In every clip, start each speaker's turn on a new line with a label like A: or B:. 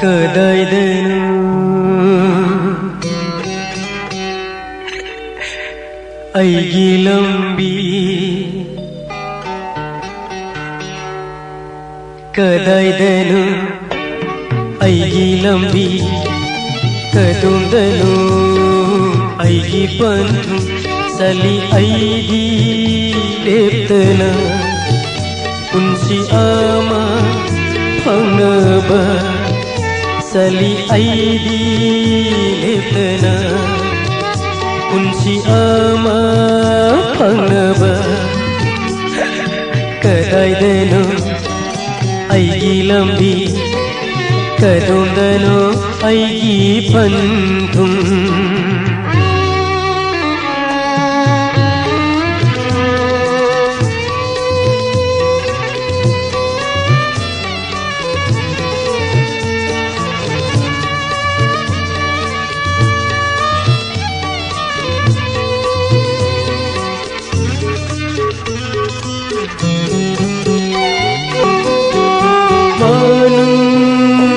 A: ಕದೈದೆನು ಐಗಿಲಂಬಿ ಕದೈದೆನು ಐಗಿಲಂಬಿ ಕದುಂದನು ಐಗಿ ಬಂತು ಸಲಿ ಐಗಿ ಲೇಪ್ತನ ಕುಂಸಿ ಆಮ ಫಂಗಬ ಸಲಿ ಐಗಿ ಲೇಪ್ತನ ಕುಂಸಿ ಆಮ ಫಂಗಬ ಕದೈದೆನು ಐಗಿಲಂಬಿ ಕದುಂದನು ಐಗಿ ಬಂತು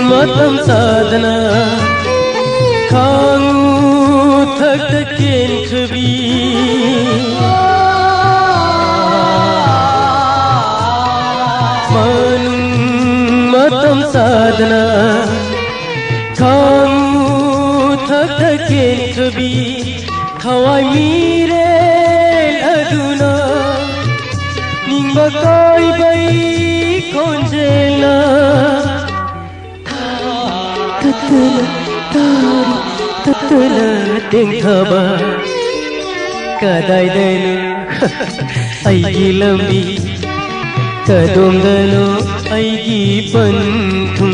A: मतम साधना खांगू थक केंखबी मन मतम साधना खांगू थक केंखबी खवाई मीरे अदुना निंबा कोई बई खोंजेला Tatula tingkaba kadaidenu aigilambi kadongdanu aigi panthum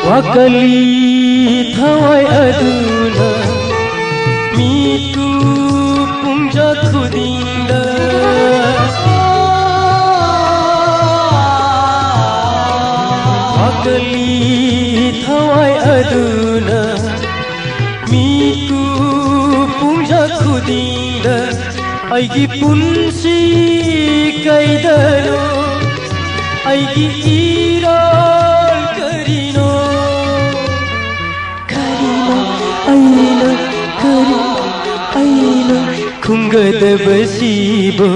A: wakali thawai aduna mitu punja khudinda wakali thawai aduna mitu punja khudinda aigi punsi kaidano aigi ira kunggad besibo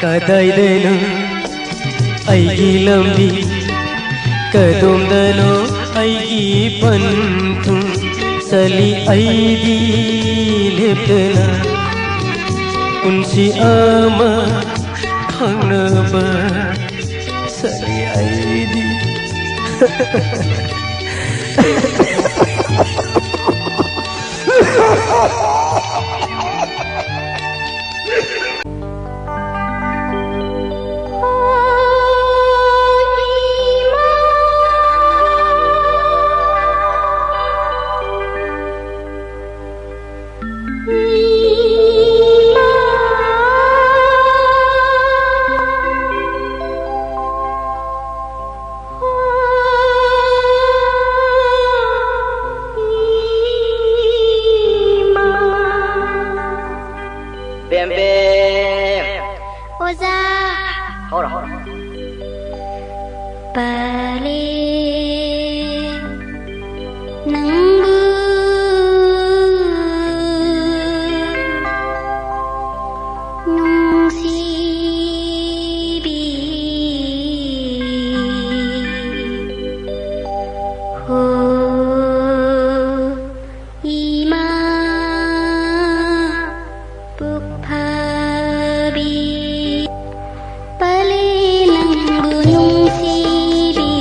A: kadaidenu aigilambi kadumdano aigi pantu sali aigi leptana kunsi ama phanaba sali aigi
B: Oza Hora Pale Nangbu Nungsibi Ho Ima Bukhabi Pale nang gunung Sibi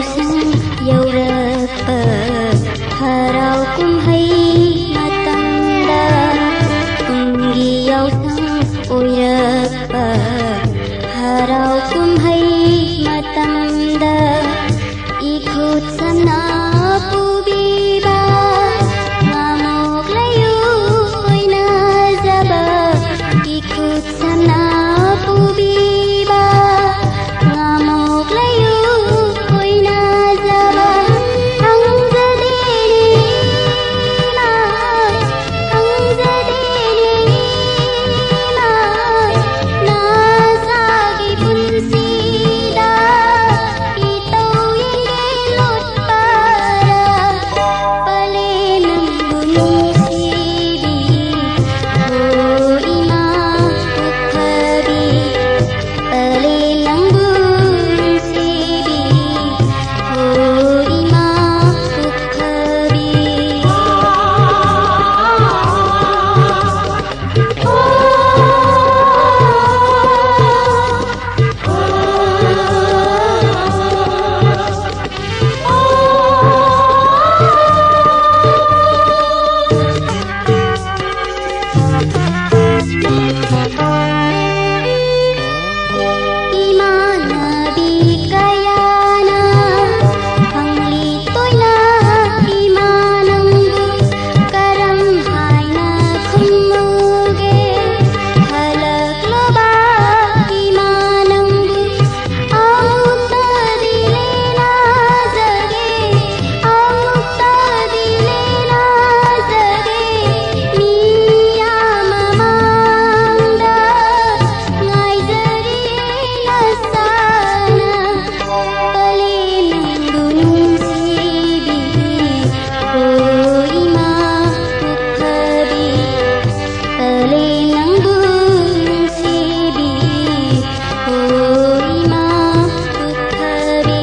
B: sang yaurapa harau kumhai matanda Kungi yaw sang uyapa harau kumhai matanda Ikut sana pubiba ngamuk layu oina zaba Ikut sana pubiba ngamuk layu oina zaba Ang zadiri na nasagi punsida itaw ilot para palinang bunisidi o ina ukhabi palinang bunisidi o ina ukhabi Imana bikayana panglitoy na imanang karamhay na kumuge halaglo ba imanang amuk tadile na zage amuk tadile na zage miya mamangda ngay zari nasana palinang bunisidi o ima ukhabi palinang bunisidi o ima ukhabi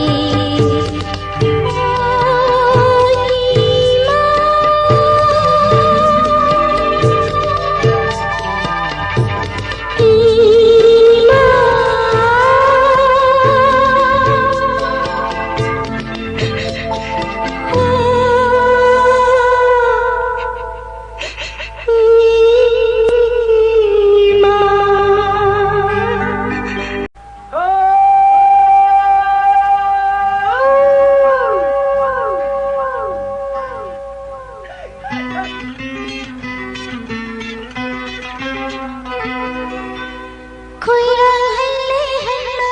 B: Koirang halle halla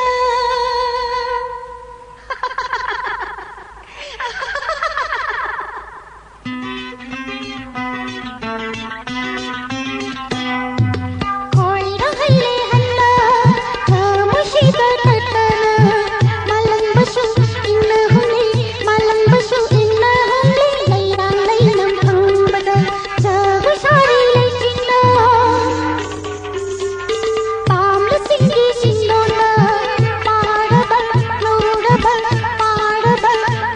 B: Koirang halle halla kamusibat tatana malang basu inna huli malang basu inna huli lairang lainam pangbada jago sari lai sinna Pamla singgi sindona paradabal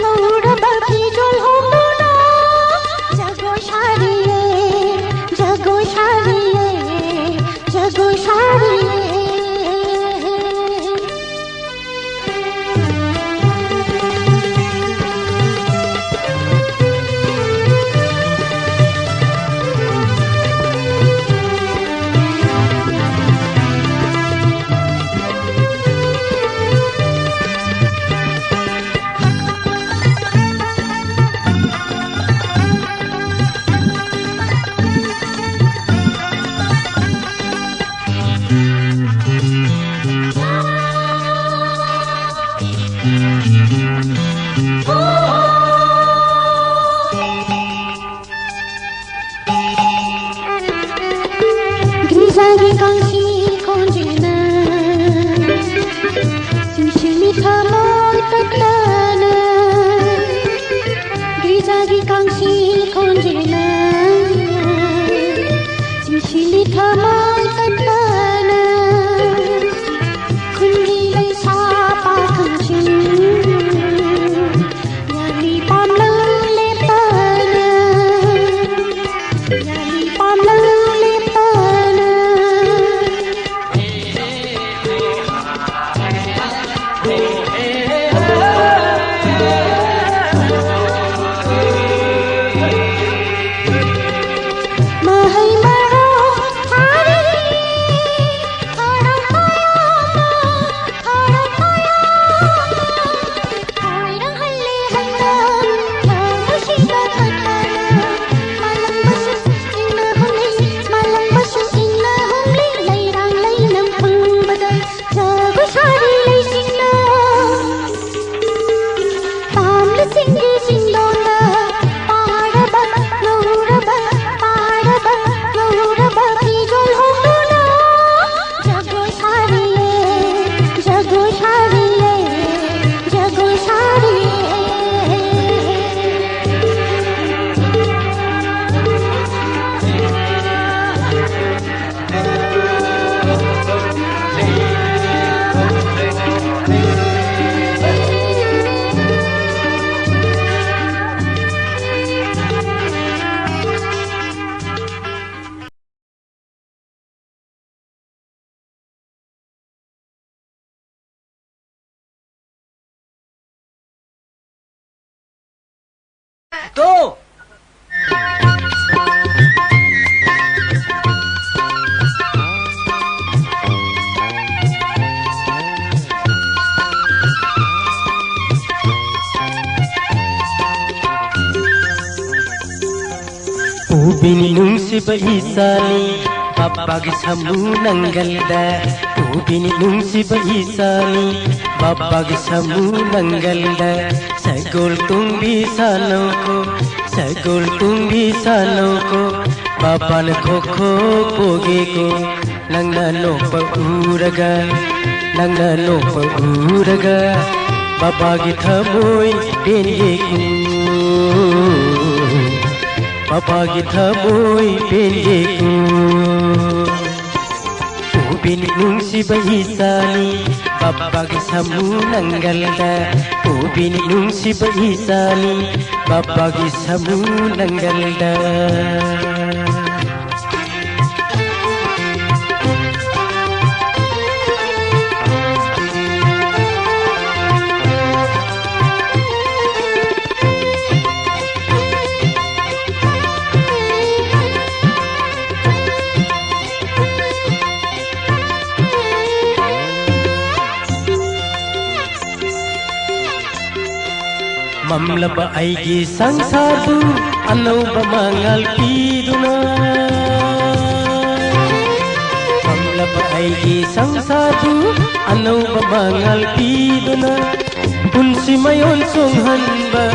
B: laudabal kijol homona jago shariye jago shariye jago shariye Grisagi kangsi konjena Simsili thamoy tatana Grisagi kangsi konjena Simsili thamoy tatana Kungi lai sapa kangsin Yani pamlang lepana Yani pamlang lepana mahai maro hari harap kaya harap kaya harang hali handa musida katana malang basu inna humli malang basu inna humli lairang lainam pangbada jago sari lai sinna tamla singi sindona paraba nauraba paraba nauraba kijol hondona jago sari jago sari jago sari
A: Tuh. Ubini nungsiba isani babag samu nanggalda ubini nungsiba isani babag samu nanggalda sagol tung bisa nauko sagol tung bisa nauko baban koko pogeko nangna no pauraga babagi thamoi bengeku babagi thamoi bengeku ubini nungsiba isani babagi samu nanggalda ubini nungsiba isani babagi samu nanggalda mamlaba aigi sangsarbu anauba mangal piduna mamlaba aigi sangsarbu anauba mangal piduna punsi mayon songhanba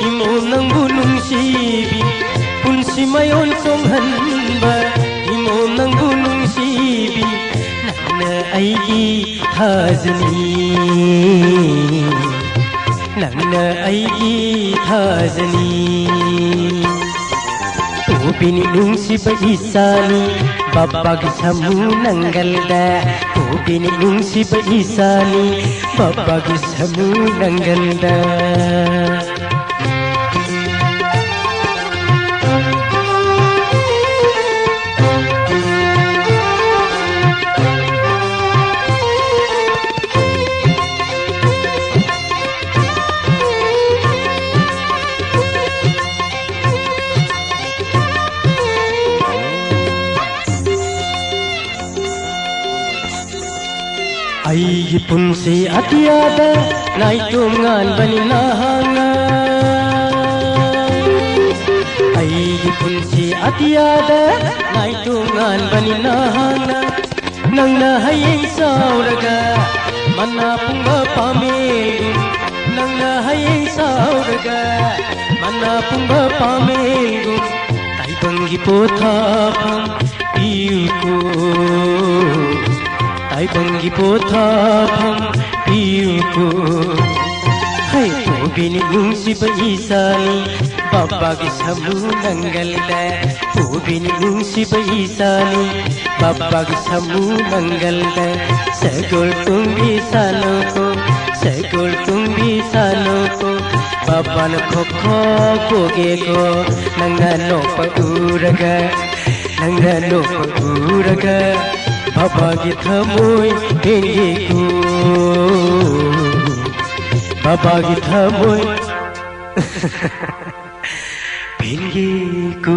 A: imo nang bunung sibi punsi mayon songhanba imo nang bunung sibi nana aigi thajani nangna aigi thajani ubini nungsiba isani babag samu nanggalda ubini nungsiba isani babag samu nanggalda aigi punsi atiada naitungan bani nahanga aigi punsi atiada naitungan bani nahanga nangna hayeng sauraga mana pungba pamegu nangna hayeng sauraga mana pungba pamegu tai bangi pothapam piuku ai bangi pothapam piuku hai ubini nungsiba isani babag samu nanggalda ubini nungsiba isani babag samu nanggalda sagol tung bisa nauko sagol tung bisa nauko baban koko pogeko nangna no pauraga babagi thamoi bengeku babagi thamoi bengeku